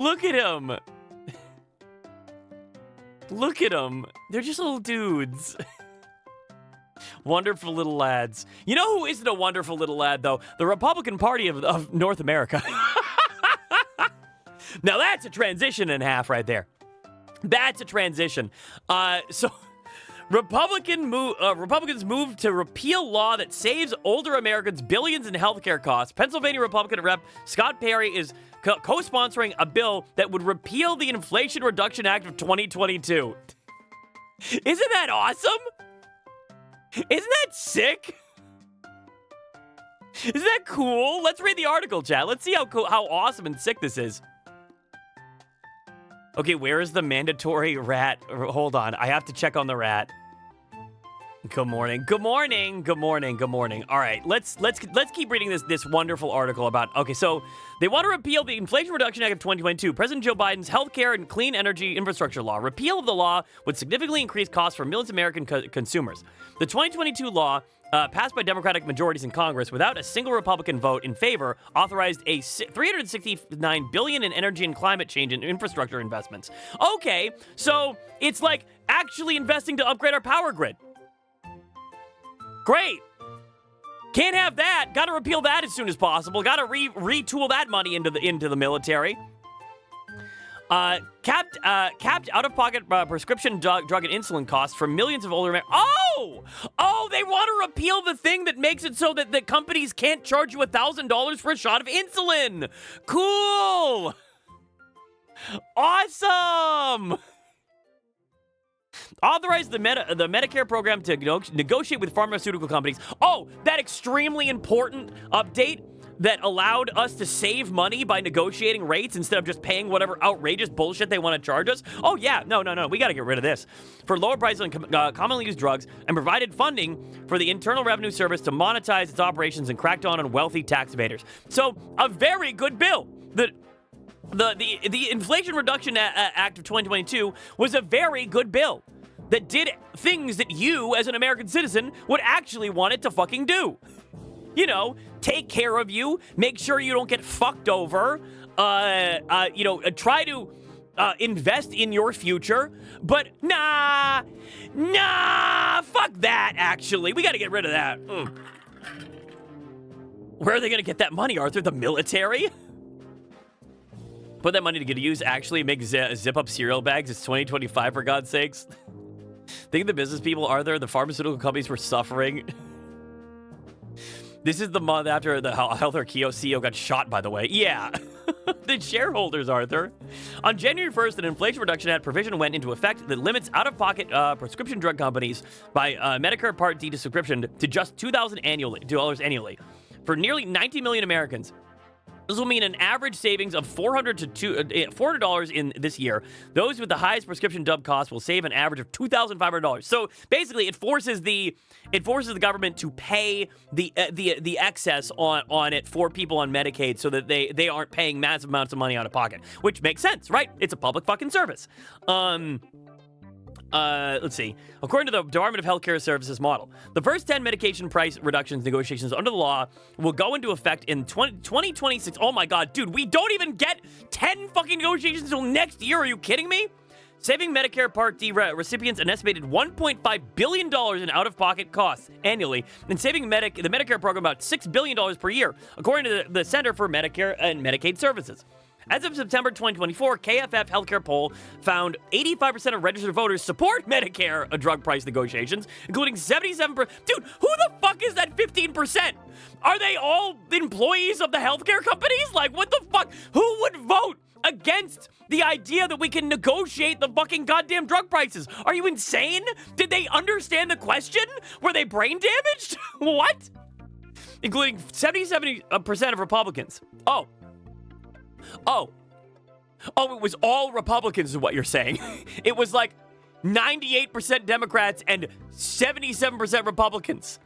Look at him. Look at them. They're just little dudes. Wonderful little lads. You know who isn't a wonderful little lad, though? The Republican Party of North America. Now, that's a transition and a half right there. That's a transition. So Republicans moved to repeal law that saves older Americans billions in healthcare costs. Pennsylvania Republican Rep Scott Perry is co-sponsoring a bill that would repeal the Inflation Reduction Act of 2022. Isn't that awesome? Isn't that sick? Isn't that cool? Let's read the article, chat. Let's see how awesome and sick this is. Okay, where is the mandatory rat? Hold on, I have to check on the rat. Good morning. Good morning. Good morning. Good morning. All right, let's keep reading this wonderful article about. Okay, so they want to repeal the Inflation Reduction Act of 2022. President Joe Biden's healthcare and clean energy infrastructure law. Repeal of the law would significantly increase costs for millions of American consumers. The 2022 law, passed by Democratic majorities in Congress without a single Republican vote in favor, authorized a $369 billion in energy and climate change and infrastructure investments. Okay, so it's like actually investing to upgrade our power grid. Great. Can't have that. Got to repeal that as soon as possible. Got to retool that money into the military. Capped out-of-pocket prescription drug and insulin costs for millions of older Americans. Oh, they want to repeal the thing that makes it so that the companies can't charge you $1,000 for a shot of insulin. Cool. Awesome. Authorize the Medicare program to negotiate with pharmaceutical companies. Oh, that extremely important update that allowed us to save money by negotiating rates instead of just paying whatever outrageous bullshit they want to charge us. Oh, yeah. No. We got to get rid of this. For lower prices on commonly used drugs, and provided funding for the Internal Revenue Service to monetize its operations and crack down on wealthy tax evaders. So, a very good bill. The Inflation Reduction Act of 2022 was a very good bill that did things that you, as an American citizen, would actually want it to fucking do. You know, take care of you, make sure you don't get fucked over, try to invest in your future. But nah, fuck that, actually. We got to get rid of that. Where are they going to get that money, Arthur? The military? Put that money to get to use, actually make zip up cereal bags. It's 2025, for God's sakes. Think the business people, Arthur, the pharmaceutical companies were suffering. This is the month after the healthcare CEO got shot, by the way. Yeah. The shareholders, Arthur. On January 1st, an Inflation Reduction Act provision went into effect that limits out-of-pocket prescription drug companies by Medicare Part D to subscription to just $2,000 annually for nearly 90 million Americans. This will mean an average savings of $400 in this year. Those with the highest prescription drug costs will save an average of $2,500. So basically, it forces the government to pay the excess on it for people on Medicaid, so that they aren't paying massive amounts of money out of pocket, which makes sense, right? It's a public fucking service. Let's see. According to the Department of Healthcare Services model, the first 10 medication price reductions negotiations under the law will go into effect in 2026. Oh my God, dude, we don't even get 10 fucking negotiations until next year. Are you kidding me? Saving Medicare Part D recipients an estimated $1.5 billion in out-of-pocket costs annually, and saving the Medicare program about $6 billion per year, according to the Center for Medicare and Medicaid Services. As of September 2024, KFF Healthcare poll found 85% of registered voters support Medicare drug price negotiations, including 77%. Dude, who the fuck is that 15%? Are they all employees of the healthcare companies? Like, what the fuck? Who would vote against the idea that we can negotiate the fucking goddamn drug prices? Are you insane? Did they understand the question? Were they brain damaged? What? Including 77% of Republicans. Oh, it was all Republicans is what you're saying. It was like 98% Democrats and 77% Republicans.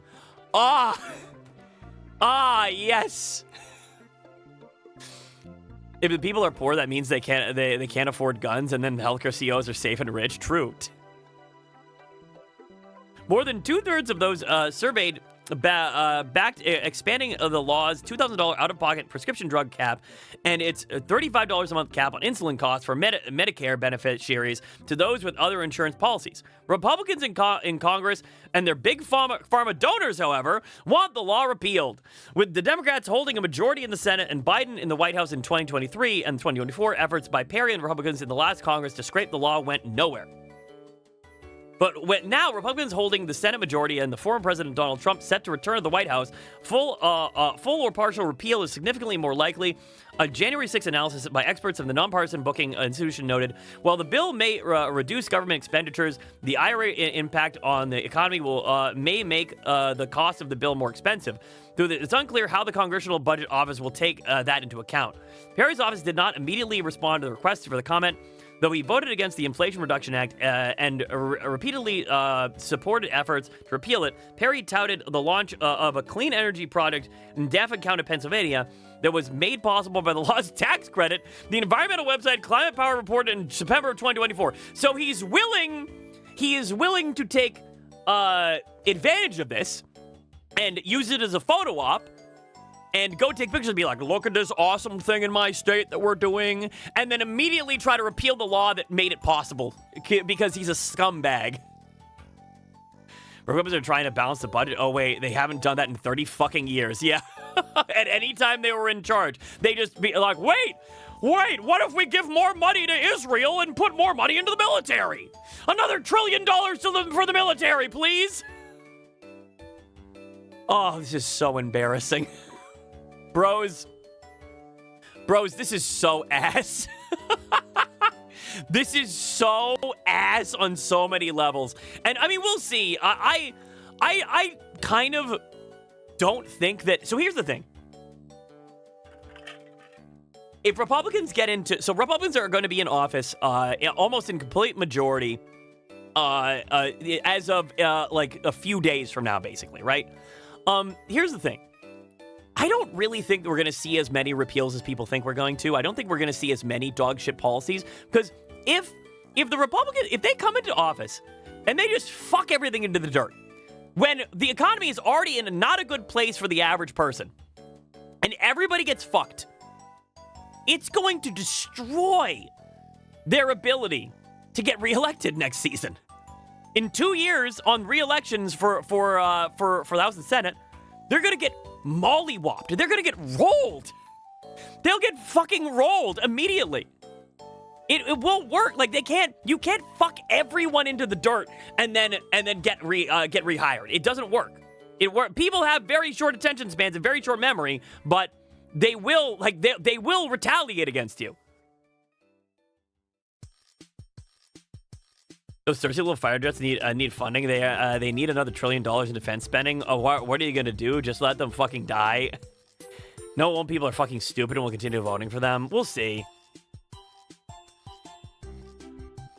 Yes. If the people are poor, that means they can't afford guns, and then healthcare CEOs are safe and rich. True. More than 2/3 of those surveyed expanding the law's $2,000 out-of-pocket prescription drug cap and its $35 a month cap on insulin costs for Medicare beneficiaries to those with other insurance policies. Republicans in Congress and their big pharma donors, however, want the law repealed, with the Democrats holding a majority in the Senate and Biden in the White House in 2023 and 2024. Efforts by Perry and Republicans in the last Congress to scrape the law went nowhere. But now Republicans holding the Senate majority and the former President Donald Trump set to return to the White House, full or partial repeal is significantly more likely. A January 6th analysis by experts of the nonpartisan booking institution noted, while the bill may reduce government expenditures, the IRA impact on the economy may make the cost of the bill more expensive. Though it's unclear how the Congressional Budget Office will take that into account. Perry's office did not immediately respond to the request for the comment, though he voted against the Inflation Reduction Act and repeatedly supported efforts to repeal it. Perry touted the launch of a clean energy project in Dauphin County, Pennsylvania, that was made possible by the law's tax credit, the environmental website Climate Power reported in September of 2024. So he is willing to take advantage of this and use it as a photo op and go take pictures and be like, look at this awesome thing in my state that we're doing, and then immediately try to repeal the law that made it possible because he's a scumbag. Republicans are trying to balance the budget. Oh, wait, they haven't done that in 30 fucking years. Yeah. At any time they were in charge, they just be like, wait, what if we give more money to Israel and put more money into the military? Another $1 trillion for the military, please. Oh, this is so embarrassing. Bros, this is so ass. This is so ass on so many levels. And I mean, we'll see. I kind of don't think that. So here's the thing. If Republicans get into, so Republicans are going to be in office almost in complete majority as of like a few days from now, basically, right? Here's the thing. I don't really think that we're going to see as many repeals as people think we're going to. I don't think we're going to see as many dog shit policies, because if the Republicans, if they come into office and they just fuck everything into the dirt, when the economy is already in not a good place for the average person, and everybody gets fucked, it's going to destroy their ability to get reelected next season. In 2 years on re-elections for the House and Senate, they're going to get mollywopped. They're going to get rolled. They'll get fucking rolled immediately. It won't work. Like, you can't fuck everyone into the dirt and then get rehired. It doesn't work. People have very short attention spans and very short memory, but they will retaliate against you. Those thirsty little fighter jets need funding. They need another $1 trillion in defense spending. Oh, what are you gonna do? Just let them fucking die? No, one people are fucking stupid and will continue voting for them. We'll see.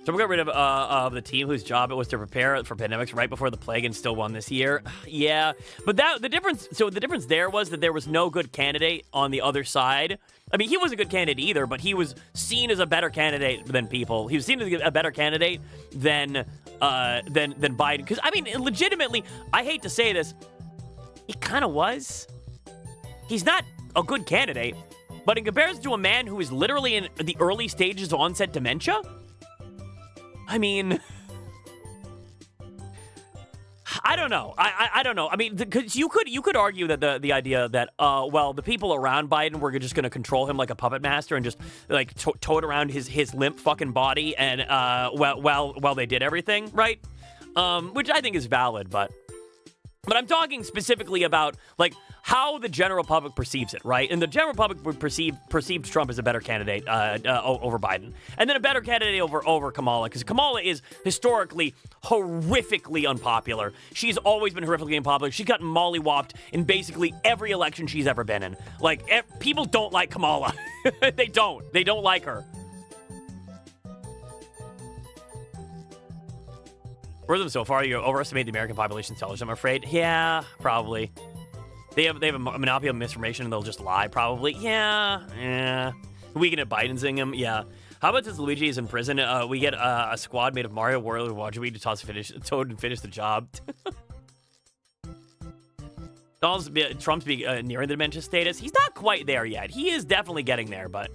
So we got rid of the team whose job it was to prepare for pandemics right before the plague and still won this year. Yeah, but the difference there was that there was no good candidate on the other side. I mean, he wasn't a good candidate either, but he was seen as a better candidate than people. He was seen as a better candidate than Biden. Because I mean, legitimately, I hate to say this, he kind of was. He's not a good candidate, but in comparison to a man who is literally in the early stages of onset dementia, I mean, I don't know. I don't know. I mean, because you could argue that the idea that well, the people around Biden were just going to control him like a puppet master and just like tote around his limp fucking body and while they did everything, right? Which I think is valid, but I'm talking specifically about like how the general public perceives it, right? And the general public would perceived Trump as a better candidate over Biden, and then a better candidate over Kamala, because Kamala is historically horrifically unpopular. She's always been horrifically unpopular. She's gotten mollywopped in basically every election she's ever been in. Like, people don't like Kamala. They don't like her. For them so far, you overestimate the American population's intelligence, I'm afraid. Yeah, probably. They have a monopoly of misinformation and they'll just lie, probably. Yeah. Weekend at Biden's-ing him, yeah. How about since Luigi is in prison, we get a squad made of Mario, Wario, and Waluigi to Toad and finish the job. Trump's nearing the dementia status. He's not quite there yet. He is definitely getting there, but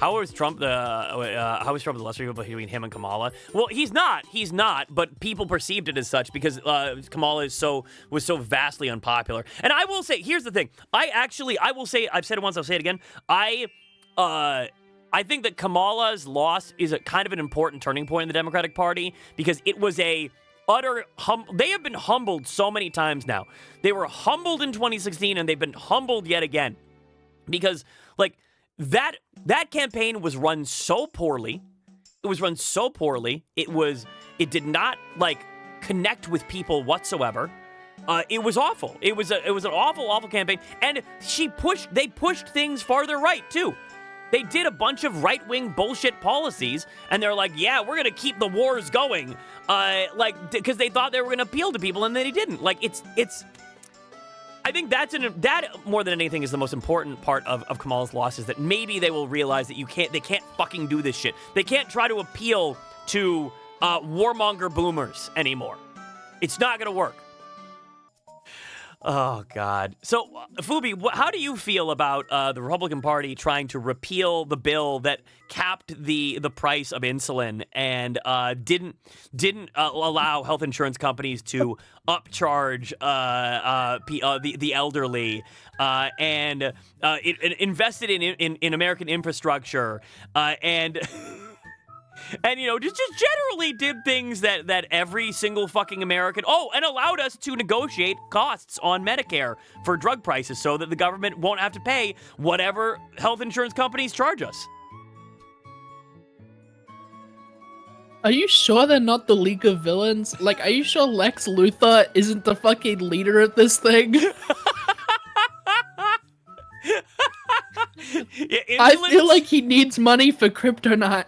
how was Trump the lesser evil between him and Kamala? Well, he's not. He's not. But people perceived it as such because Kamala was so vastly unpopular. And I will say, here's the thing. I will say, I've said it once. I'll say it again. I think that Kamala's loss is a kind of an important turning point in the Democratic Party because it was a they have been humbled so many times now. They were humbled in 2016 and they've been humbled yet again because like that campaign was run so poorly. It was run so poorly. It did not like connect with people whatsoever. It was awful. It was an awful campaign. And they pushed things farther right too. They did a bunch of right-wing bullshit policies, and they're like, yeah, we're going to keep the wars going, because they thought they were going to appeal to people, and they didn't. Like, I think that more than anything is the most important part of Kamala's loss, is that maybe they will realize that they can't fucking do this shit. They can't try to appeal to warmonger boomers anymore. It's not going to work. Oh, God. So, Fubi, how do you feel about the Republican Party trying to repeal the bill that capped the price of insulin and didn't allow health insurance companies to upcharge the elderly and it invested in American infrastructure and... And, just generally did things that every single fucking American... Oh, and allowed us to negotiate costs on Medicare for drug prices so that the government won't have to pay whatever health insurance companies charge us. Are you sure they're not the League of Villains? Like, are you sure Lex Luthor isn't the fucking leader of this thing? Yeah, I feel like he needs money for kryptonite.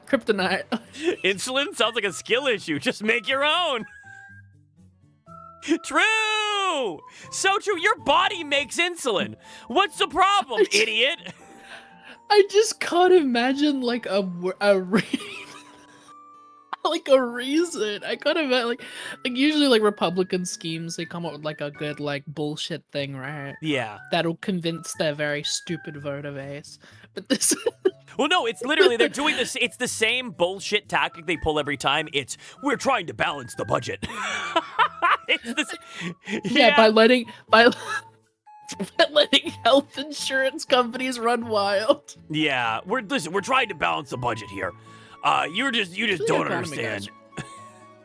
Insulin sounds like a skill issue. Just make your own. True. So true. Your body makes insulin. What's the problem, idiot? I just can't imagine like a like a reason. I can't imagine like usually like Republican schemes, they come up with like a good like bullshit thing, right? Yeah. That'll convince their very stupid voter base. But this Well, no, it's literally, they're doing this. It's the same bullshit tactic they pull every time. We're trying to balance the budget. Yeah, by letting health insurance companies run wild. Yeah, we're trying to balance the budget here. You just don't understand.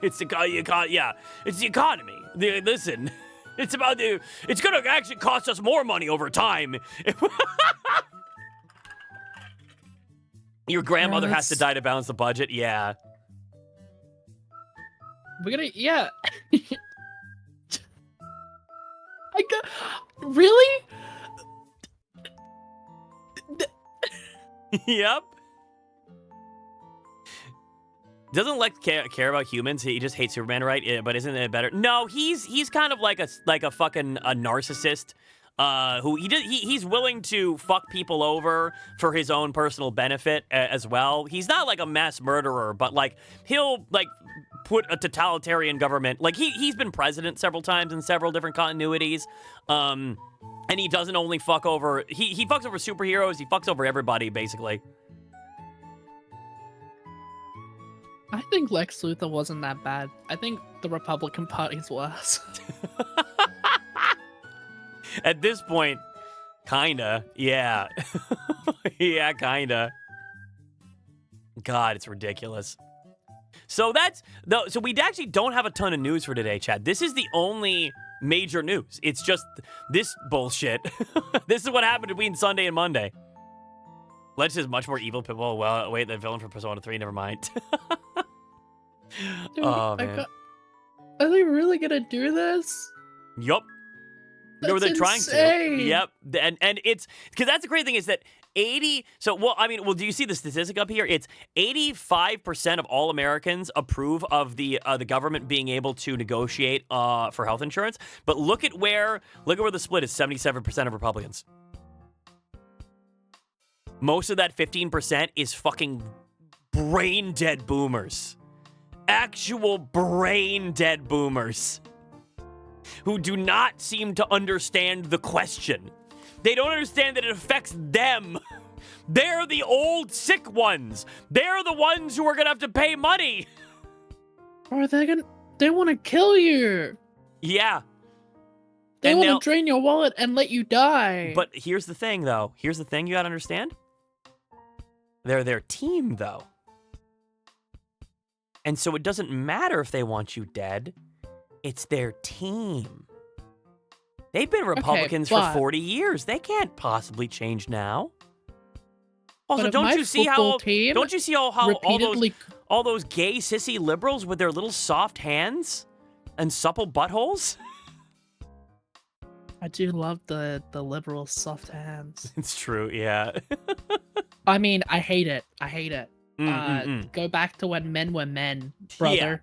It's the economy. Listen, it's gonna actually cost us more money over time. Your grandmother has to die to balance the budget. Yeah. Yeah. Really? Yep. Doesn't Lex care about humans? He just hates Superman, right? Yeah, but isn't it better? No, he's kind of like a fucking narcissist. Who he's willing to fuck people over for his own personal benefit as well. He's not like a mass murderer, but like he'll like put a totalitarian government. Like he's been president several times in several different continuities. And he doesn't only fuck over he fucks over superheroes. He fucks over everybody basically. I think Lex Luthor wasn't that bad. I think the Republican Party's worse. At this point, kinda, yeah. Yeah, kinda. God, it's ridiculous. So so we actually don't have a ton of news for today, Chad. This is the only major news. It's just this bullshit. This is what happened between Sunday and Monday. Ledge is much more evil people. Well, wait, the villain from Persona 3, never mind. Dude, oh, man. Are they really gonna do this? Yup. That's they're trying insane. to. Yep. And it's because that's the great thing is that 80. So, do you see the statistic up here? It's 85% of all Americans approve of the government being able to negotiate for health insurance. But look at where the split is. 77% of Republicans. Most of that 15% is fucking brain dead boomers. Actual brain dead boomers. who do not seem to understand the question. They don't understand that it affects them. They're the old sick ones. They're the ones who are gonna have to pay money. Or they want to kill you. Yeah. They And want they'll- to drain your wallet and let you die. But here's the thing, though. Here's the thing you gotta understand. They're their team, though. And so it doesn't matter if they want you dead. It's their team. They've been Republicans for 40 years. They can't possibly change now. Also, But if don't my you see football how team don't you see how repeatedly all those gay sissy liberals with their little soft hands and supple buttholes? I do love the liberal soft hands. It's true, yeah. I mean, I hate it. I hate it. Mm. Go back to when men were men, brother.